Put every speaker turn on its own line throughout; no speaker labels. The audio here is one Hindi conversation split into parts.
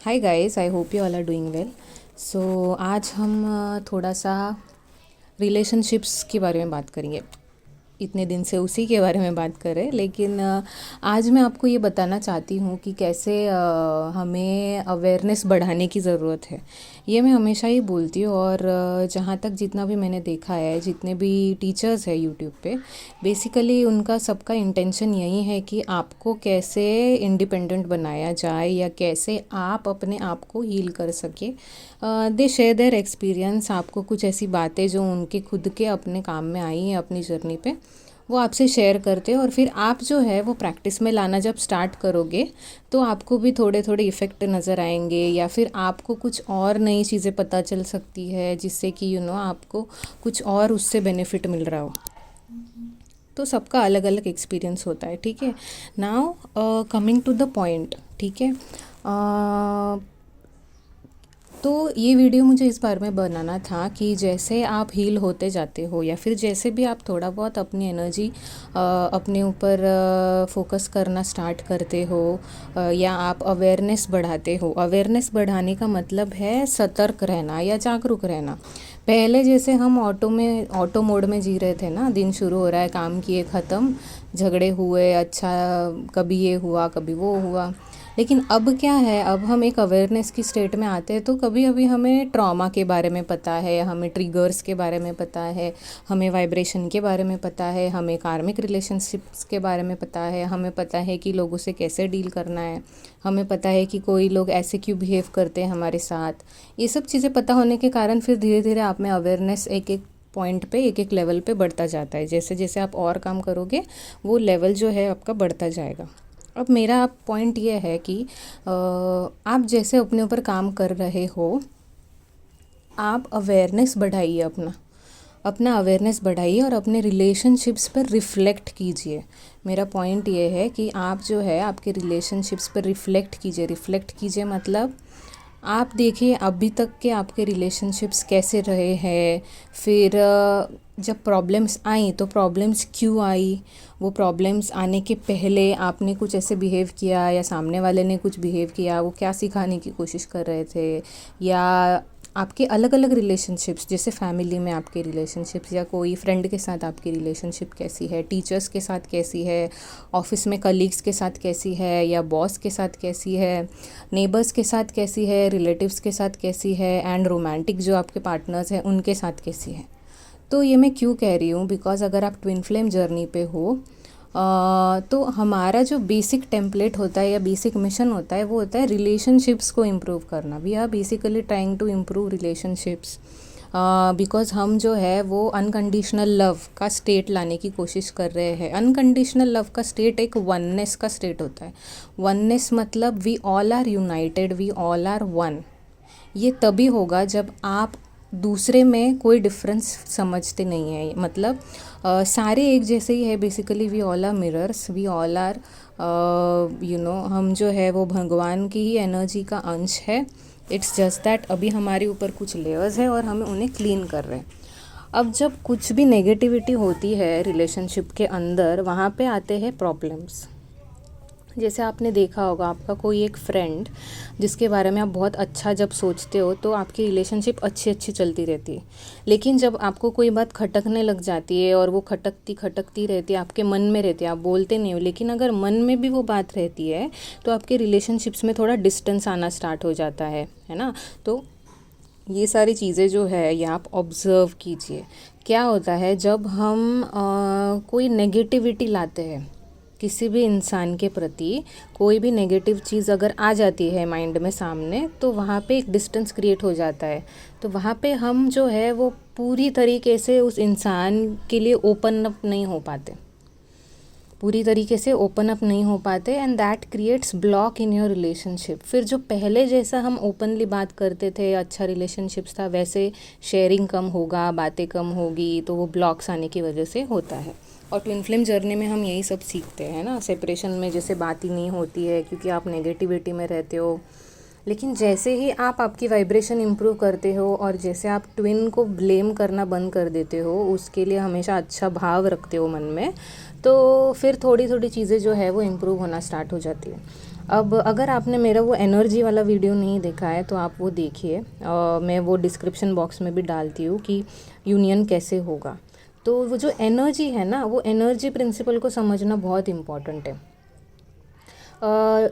Hi guys, I hope you all are doing well. So आज हम थोड़ा सा रिलेशनशिप्स के बारे में बात करेंगे। इतने दिन से उसी के बारे में बात करें, लेकिन आज मैं आपको ये बताना चाहती हूँ कि कैसे हमें अवेयरनेस बढ़ाने की ज़रूरत है। ये मैं हमेशा ही बोलती हूँ, और जहाँ तक जितना भी मैंने देखा है, जितने भी टीचर्स हैं यूट्यूब पे, बेसिकली उनका सबका इंटेंशन यही है कि आपको कैसे इंडिपेंडेंट बनाया जाए या कैसे आप अपने आप को हील कर सके। दे शेयर देयर एक्सपीरियंस, आपको कुछ ऐसी बातें जो उनके खुद के अपने काम में आई हैं अपनी जर्नी पे, वो आपसे शेयर करते हैं। और फिर आप जो है वो प्रैक्टिस में लाना जब स्टार्ट करोगे तो आपको भी थोड़े थोड़े इफ़ेक्ट नज़र आएंगे, या फिर आपको कुछ और नई चीज़ें पता चल सकती है जिससे कि आपको कुछ और उससे बेनिफिट मिल रहा हो। तो सबका अलग अलग एक्सपीरियंस होता है, ठीक है। Now coming to the point, ठीक है। तो ये वीडियो मुझे इस बारे में बनाना था कि जैसे आप हील होते जाते हो, या फिर जैसे भी आप थोड़ा बहुत अपनी एनर्जी अपने ऊपर फोकस करना स्टार्ट करते हो, या आप अवेयरनेस बढ़ाते हो। अवेयरनेस बढ़ाने का मतलब है सतर्क रहना या जागरूक रहना। पहले जैसे हम ऑटो मोड में जी रहे थे ना, दिन शुरू हो रहा है, काम किए ख़त्म, झगड़े हुए, अच्छा कभी ये हुआ कभी वो हुआ। लेकिन अब क्या है, अब हम एक अवेयरनेस की स्टेट में आते हैं, तो कभी अभी हमें ट्रॉमा के बारे में पता है, हमें ट्रिगर्स के बारे में पता है, हमें वाइब्रेशन के बारे में पता है, हमें कार्मिक रिलेशनशिप्स के बारे में पता है, हमें पता है कि लोगों से कैसे डील करना है, हमें पता है कि कोई लोग ऐसे क्यों बिहेव करते हैं हमारे साथ। ये सब चीज़ें पता होने के कारण फिर धीरे धीरे आप में अवेयरनेस एक एक पॉइंट पे, एक एक लेवल पे बढ़ता जाता है। जैसे जैसे आप और काम करोगे वो लेवल जो है आपका बढ़ता जाएगा। अब मेरा पॉइंट ये है कि आप जैसे अपने ऊपर काम कर रहे हो, आप अवेयरनेस बढ़ाइए, अपना अपना अवेयरनेस बढ़ाइए और अपने रिलेशनशिप्स पर रिफ़्लेक्ट कीजिए। मेरा पॉइंट ये है कि आप जो है आपके रिलेशनशिप्स पर रिफ़्लेक्ट कीजिए। रिफ़्लेक्ट कीजिए मतलब आप देखिए अभी तक के आपके रिलेशनशिप्स कैसे रहे हैं। फिर जब प्रॉब्लम्स आई तो प्रॉब्लम्स क्यों आई, वो प्रॉब्लम्स आने के पहले आपने कुछ ऐसे बिहेव किया या सामने वाले ने कुछ बिहेव किया, वो क्या सिखाने की कोशिश कर रहे थे। या आपके अलग अलग रिलेशनशिप्स, जैसे फैमिली में आपके रिलेशनशिप्स, या कोई फ्रेंड के साथ आपकी रिलेशनशिप कैसी है, टीचर्स के साथ कैसी है, ऑफिस में कलीग्स के साथ कैसी है, या बॉस के साथ कैसी है, नेबर्स के साथ कैसी है, रिलेटिव्स के साथ कैसी है, एंड रोमांटिक जो आपके पार्टनर्स हैं उनके साथ कैसी है। तो ये मैं क्यों कह रही हूँ, बिकॉज़ अगर आप ट्विन फ्लेम जर्नी पे हो, तो हमारा जो बेसिक टेम्पलेट होता है या बेसिक मिशन होता है वो होता है रिलेशनशिप्स को इम्प्रूव करना। We are basically trying to improve relationships, because हम जो है वो अनकंडीशनल लव का स्टेट लाने की कोशिश कर रहे हैं। अनकंडीशनल लव का स्टेट एक वननेस का स्टेट होता है। वननेस मतलब we all are united, we all are one. ये तभी होगा जब आप दूसरे में कोई डिफरेंस समझते नहीं है। मतलब सारे एक जैसे ही है। Basically we all are mirrors, we all are हम जो है वो भगवान की ही एनर्जी का अंश है। इट्स जस्ट दैट अभी हमारे ऊपर कुछ लेयर्स है और हमें उन्हें क्लीन कर रहे हैं। अब जब कुछ भी नेगेटिविटी होती है रिलेशनशिप के अंदर, वहाँ पे आते हैं प्रॉब्लम्स। जैसे आपने देखा होगा, आपका कोई एक फ्रेंड जिसके बारे में आप बहुत अच्छा जब सोचते हो तो आपकी रिलेशनशिप अच्छी अच्छी चलती रहती है। लेकिन जब आपको कोई बात खटकने लग जाती है और वो खटकती खटकती रहती है, आपके मन में रहती है, आप बोलते नहीं हो, लेकिन अगर मन में भी वो बात रहती है तो आपके रिलेशनशिप्स में थोड़ा डिस्टेंस आना स्टार्ट हो जाता है ना। तो ये सारी चीज़ें जो है ये आप ऑब्ज़र्व कीजिए। क्या होता है जब हम कोई नेगेटिविटी लाते हैं किसी भी इंसान के प्रति, कोई भी नेगेटिव चीज़ अगर आ जाती है माइंड में सामने, तो वहाँ पे एक डिस्टेंस क्रिएट हो जाता है। तो वहाँ पे हम जो है वो पूरी तरीके से उस इंसान के लिए ओपन अप नहीं हो पाते, पूरी तरीके से ओपन अप नहीं हो पाते, and that creates block in your relationship. फिर जो पहले जैसा हम ओपनली बात करते थे, अच्छा रिलेशनशिप्स था, वैसे शेयरिंग कम होगा, बातें कम होगी, तो वो ब्लॉक्स आने की वजह से होता है। और ट्विन फ्लेम जर्नी में हम यही सब सीखते हैं ना। सेपरेशन में जैसे बात ही नहीं होती है क्योंकि आप नेगेटिविटी में रहते हो। लेकिन जैसे ही आप आपकी वाइब्रेशन इम्प्रूव करते हो और जैसे आप ट्विन को ब्लेम करना बंद कर देते हो, उसके लिए हमेशा अच्छा भाव रखते हो मन में, तो फिर थोड़ी थोड़ी चीज़ें जो है वो इम्प्रूव होना स्टार्ट हो जाती है। अब अगर आपने मेरा वो एनर्जी वाला वीडियो नहीं देखा है तो आप वो देखिए, मैं वो डिस्क्रिप्शन बॉक्स में भी डालती हूँ कि यूनियन कैसे होगा। तो वो जो एनर्जी है ना, वो एनर्जी प्रिंसिपल को समझना बहुत इम्पॉर्टेंट है।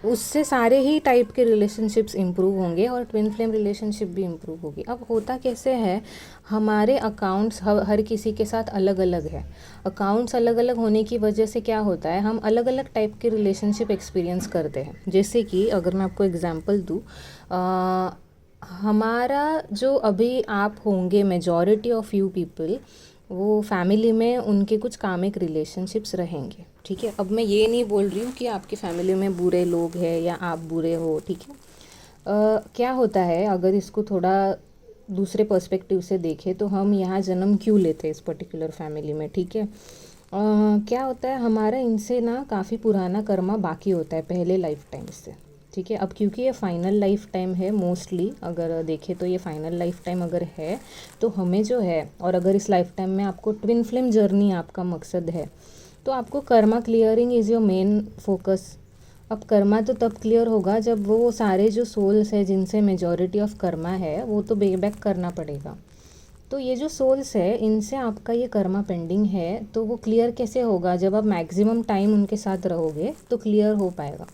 उससे सारे ही टाइप के रिलेशनशिप्स इम्प्रूव होंगे और ट्विन फ्लेम रिलेशनशिप भी इम्प्रूव होगी। अब होता कैसे है, हमारे अकाउंट्स हर किसी के साथ अलग अलग है। अकाउंट्स अलग अलग होने की वजह से क्या होता है, हम अलग अलग टाइप के रिलेशनशिप एक्सपीरियंस करते हैं। जैसे कि अगर मैं आपको एग्जांपल दूँ, हमारा जो अभी आप होंगे, मेजॉरिटी ऑफ यू पीपल, वो फैमिली में उनके कुछ कामिक रिलेशनशिप्स रहेंगे, ठीक है। अब मैं ये नहीं बोल रही हूँ कि आपकी फैमिली में बुरे लोग हैं या आप बुरे हो, ठीक है। क्या होता है, अगर इसको थोड़ा दूसरे पर्सपेक्टिव से देखें तो हम यहाँ जन्म क्यों लेते हैं इस पर्टिकुलर फैमिली में, ठीक है। क्या होता है, हमारा इनसे ना काफ़ी पुराना कर्मा बाकी होता है पहले लाइफ टाइम से, ठीक है। अब क्योंकि ये फाइनल लाइफ टाइम है, मोस्टली अगर देखें तो ये फाइनल लाइफ टाइम अगर है तो हमें जो है, और अगर इस लाइफ टाइम में आपको ट्विन फ्लेम जर्नी आपका मकसद है तो आपको Karma clearing is your main focus. अब कर्मा तो तब क्लियर होगा जब वो सारे जो सोल्स है जिनसे मेजॉरिटी ऑफ कर्मा है वो तो पे बैक करना पड़ेगा। तो ये जो सोल्स है इनसे आपका ये कर्मा पेंडिंग है, तो वो क्लियर कैसे होगा, जब आप मैक्सिमम टाइम उनके साथ रहोगे तो क्लियर हो पाएगा।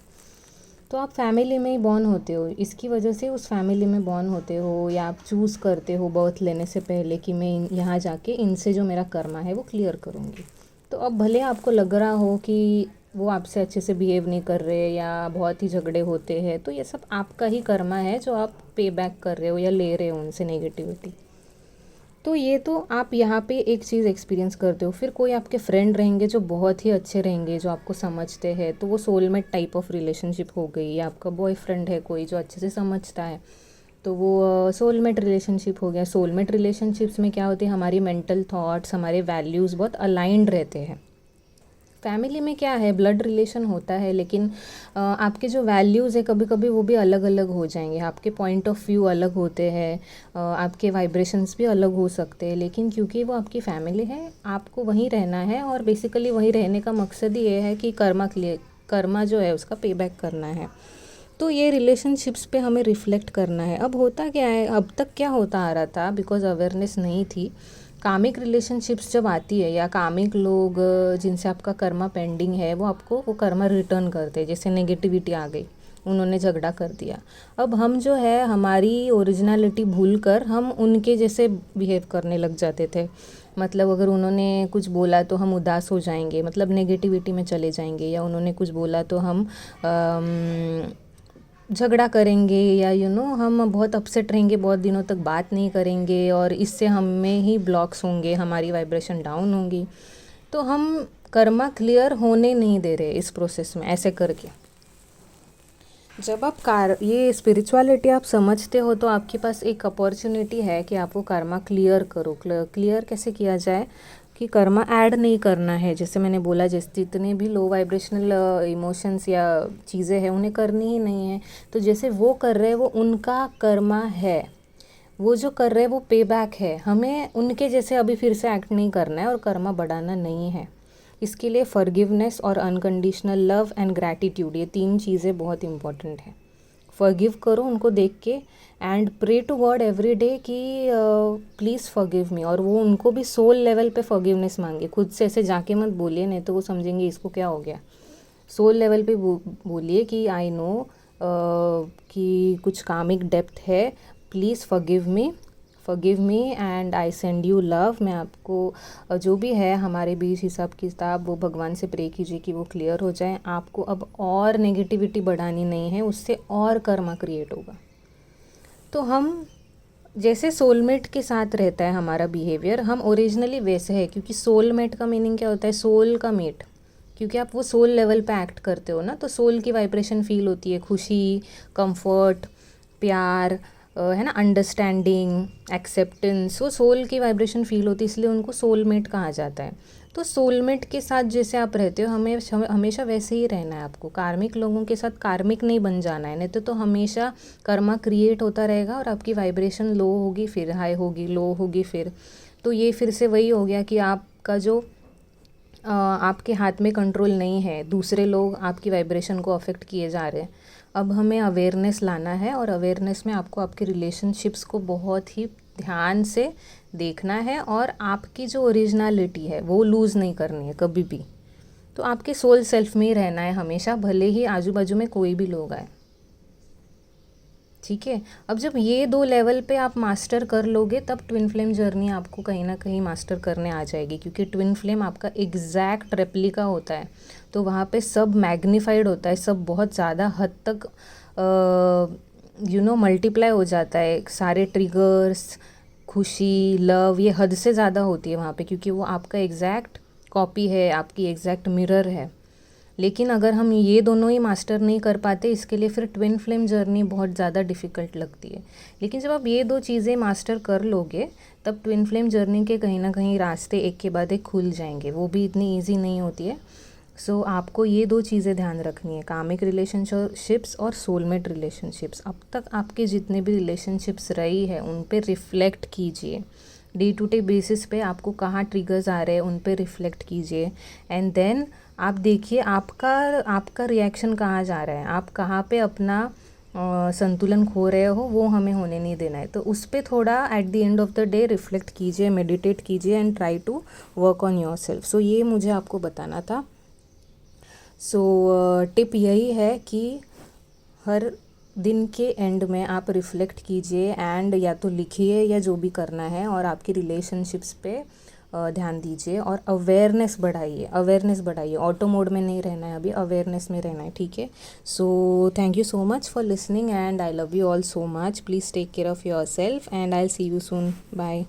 तो आप फैमिली में ही बॉर्न होते हो, इसकी वजह से उस फैमिली में बॉर्न होते हो, या आप चूज़ करते हो बर्थ लेने से पहले कि मैं यहाँ जाके इनसे जो मेरा कर्मा है वो क्लियर करूँगी। तो अब भले आपको लग रहा हो कि वो आपसे अच्छे से बिहेव नहीं कर रहे या बहुत ही झगड़े होते हैं, तो ये सब आपका ही कर्मा है जो आप पे बैक कर रहे हो या ले रहे हो उनसे नेगेटिविटी। तो ये तो आप यहाँ पे एक चीज़ एक्सपीरियंस करते हो। फिर कोई आपके फ्रेंड रहेंगे जो बहुत ही अच्छे रहेंगे, जो आपको समझते हैं, तो वो सोलमेट टाइप ऑफ रिलेशनशिप हो गई। या आपका बॉयफ्रेंड है कोई जो अच्छे से समझता है, तो वो सोलमेट रिलेशनशिप हो गया। सोलमेट रिलेशनशिप्स में क्या होती है, हमारी मेंटल थॉट्स, हमारे वैल्यूज़ बहुत अलाइंड रहते हैं। फैमिली में क्या है, ब्लड रिलेशन होता है, लेकिन आपके जो वैल्यूज़ है कभी कभी वो भी अलग अलग हो जाएंगे। आपके पॉइंट ऑफ व्यू अलग होते हैं, आपके वाइब्रेशंस भी अलग हो सकते हैं, लेकिन क्योंकि वो आपकी फैमिली है आपको वहीं रहना है। और बेसिकली वहीं रहने का मकसद ही ये है कि कर्मा जो है उसका पे बैक करना है। तो ये रिलेशनशिप्स पे हमें रिफ़्लेक्ट करना है। अब होता क्या है, अब तक क्या होता आ रहा था, बिकॉज अवेयरनेस नहीं थी। कामिक रिलेशनशिप्स जब आती है या कामिक लोग जिनसे आपका कर्मा पेंडिंग है वो आपको वो कर्मा रिटर्न करते हैं। जैसे नेगेटिविटी आ गई, उन्होंने झगड़ा कर दिया, अब हम जो है हमारी ओरिजिनलिटी भूल कर हम उनके जैसे बिहेव करने लग जाते थे। मतलब अगर उन्होंने कुछ बोला तो हम उदास हो जाएंगे, मतलब नेगेटिविटी में चले जाएंगे। या उन्होंने कुछ बोला तो हम झगड़ा करेंगे, या हम बहुत अपसेट रहेंगे, बहुत दिनों तक बात नहीं करेंगे, और इससे हम में ही ब्लॉक्स होंगे, हमारी वाइब्रेशन डाउन होंगी। तो हम कर्मा क्लियर होने नहीं दे रहे इस प्रोसेस में ऐसे करके। जब आप ये स्पिरिचुअलिटी आप समझते हो तो आपके पास एक अपॉर्चुनिटी है कि आप वो कर्मा क्लियर करो। क्लियर कैसे किया जाए कि कर्मा ऐड नहीं करना है। जैसे मैंने बोला, जैसे जितने भी लो वाइब्रेशनल इमोशंस या चीज़ें हैं उन्हें करनी ही नहीं है। तो जैसे वो कर रहे हैं वो उनका कर्मा है, वो जो कर रहे हैं वो पे बैक है। हमें उनके जैसे अभी फिर से एक्ट नहीं करना है और कर्मा बढ़ाना नहीं है। इसके लिए फॉरगिवनेस और अनकंडीशनल लव एंड ग्रैटिट्यूड, ये 3 चीज़ें बहुत इंपॉर्टेंट है। फॉरगिव करो उनको देख के, and pray to God every day कि प्लीज़ फॉरगिव मी। और वो उनको भी सोल लेवल पे फॉरगिवनेस मांगे, खुद से ऐसे जाके मत बोलिए, नहीं तो वो समझेंगे इसको क्या हो गया। सोल लेवल पे बोलिए कि आई नो कि कुछ कामिक डेप्थ है, please forgive me and I send you love. मैं आपको जो भी है हमारे बीच हिसाब किताब वो भगवान से प्रे कीजिए कि वो क्लियर हो जाए। आपको अब और नेगेटिविटी बढ़ानी नहीं है, उससे और कर्मा क्रिएट होगा। तो हम जैसे सोलमेट के साथ रहता है हमारा बिहेवियर, हम ओरिजिनली वैसे है। क्योंकि सोलमेट का मीनिंग क्या होता है, सोल का मेट। क्योंकि आप वो सोल लेवल पे एक्ट करते हो ना, तो सोल की वाइब्रेशन फील होती है, खुशी, कंफर्ट, प्यार, है ना, अंडरस्टैंडिंग, एक्सेप्टेंस। वो सोल की वाइब्रेशन फील होती है, इसलिए उनको सोलमेट कहा जाता है। तो सोलमेट के साथ जैसे आप रहते हो हमेशा वैसे ही रहना है आपको। कार्मिक लोगों के साथ कार्मिक नहीं बन जाना है, नहीं तो हमेशा कर्मा क्रिएट होता रहेगा और आपकी वाइब्रेशन लो होगी, फिर हाई होगी, लो होगी, फिर तो ये फिर से वही हो गया कि आपका जो आपके हाथ में कंट्रोल नहीं है, दूसरे लोग आपकी वाइब्रेशन को अफेक्ट किए जा रहे हैं। अब हमें अवेयरनेस लाना है और अवेयरनेस में आपको आपके रिलेशनशिप्स को बहुत ही ध्यान से देखना है और आपकी जो ओरिजिनलिटी है वो लूज़ नहीं करनी है कभी भी। तो आपके सोल सेल्फ में ही रहना है हमेशा, भले ही आजू बाजू में कोई भी लोग आए। ठीक है, अब जब ये 2 लेवल पे आप मास्टर कर लोगे तब ट्विन फ्लेम जर्नी आपको कहीं ना कहीं मास्टर करने आ जाएगी, क्योंकि ट्विन फ्लेम आपका एग्जैक्ट रेप्लिका होता है। तो वहाँ पे सब मैग्नीफाइड होता है, सब बहुत ज़्यादा हद तक मल्टीप्लाई हो जाता है। सारे ट्रिगर्स, खुशी, लव, ये हद से ज़्यादा होती है वहाँ पे, क्योंकि वो आपका एग्जैक्ट कॉपी है, आपकी एग्जैक्ट मिरर है। लेकिन अगर हम ये दोनों ही मास्टर नहीं कर पाते, इसके लिए फिर ट्विन फ्लेम जर्नी बहुत ज़्यादा डिफ़िकल्ट लगती है। लेकिन जब आप ये 2 चीज़ें मास्टर कर लोगे तब ट्विन फ्लेम जर्नी के कहीं ना कहीं रास्ते एक के बाद एक खुल जाएंगे। वो भी इतनी ईजी नहीं होती है। सो आपको ये 2 चीज़ें ध्यान रखनी है, कामिक रिलेशनशिप्स और सोलमेट रिलेशनशिप्स। अब तक आपके जितने भी रिलेशनशिप्स रही है उन पे रिफ़्लेक्ट कीजिए, डे टू डे बेसिस पे आपको कहाँ ट्रिगर्स आ रहे हैं उन पे रिफ़्लेक्ट कीजिए। एंड देन आप देखिए आपका रिएक्शन कहाँ जा रहा है, आप कहाँ पे अपना संतुलन खो रहे हो, वो हमें होने नहीं देना है। तो उस पर थोड़ा at the end of the day reflect कीजिए, मेडिटेट कीजिए and try to work on yourself. So ये मुझे आपको बताना था। सो टिप यही है कि हर दिन के एंड में आप रिफ़्लेक्ट कीजिए एंड या तो लिखिए या जो भी करना है, और आपकी रिलेशनशिप्स पे ध्यान दीजिए और अवेयरनेस बढ़ाइए। ऑटो मोड में नहीं रहना है, अभी अवेयरनेस में रहना है। ठीक है, so thank you so much for listening and I love you all so much. Please take care of your self and I will see you soon. Bye.